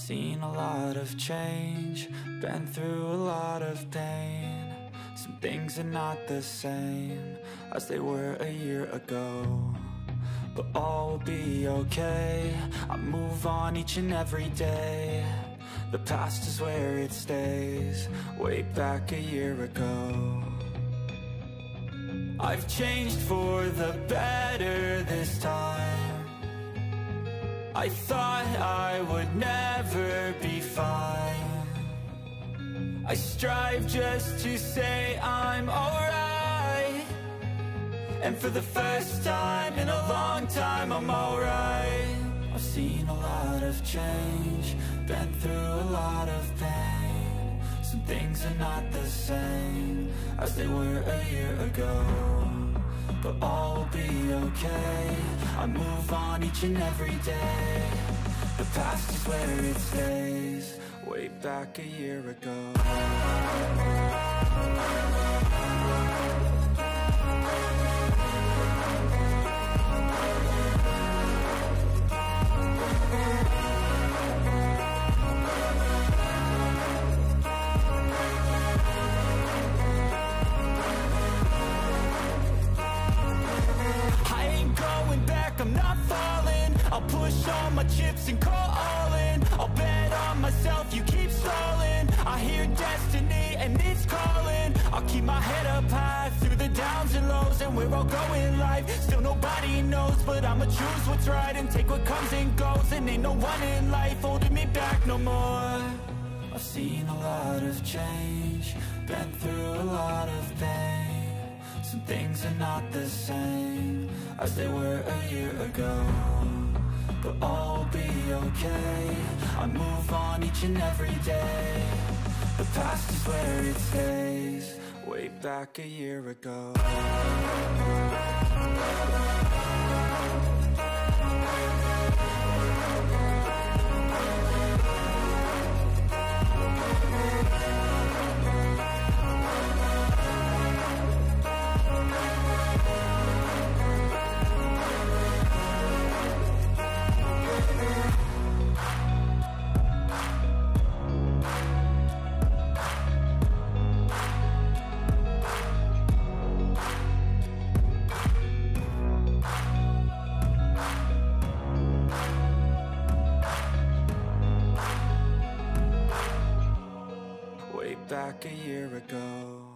seen a lot of change, been through a lot of pain. Some things are not the same as they were a year ago, but all will be okay. I move on each and every day. The past is where it stays, way back a year ago. I've changed for the better this time. I thought I would never be fine. I strive just to say I'm alright, and for the first time in a long time I'm alright. I've seen a lot of change, been through a lot of pain. Some things are not the same as they were a year ago, but all will be okay. I move on each and every day. The past is where it stays, way back a year ago. I'm not falling, I'll push all my chips and call all in. I'll bet on myself, you keep stalling. I hear destiny and it's calling. I'll keep my head up high through the downs and lows, and we're all going life. Still nobody knows, but I'ma choose what's right and take what comes and goes. And ain't no one in life holding me back no more. I've seen a lot of change, been through a lot of pain. Some things are not the same as they were a year ago, but all will be okay. I move on each and every day. The past is where it stays, way back a year ago. Back a year ago.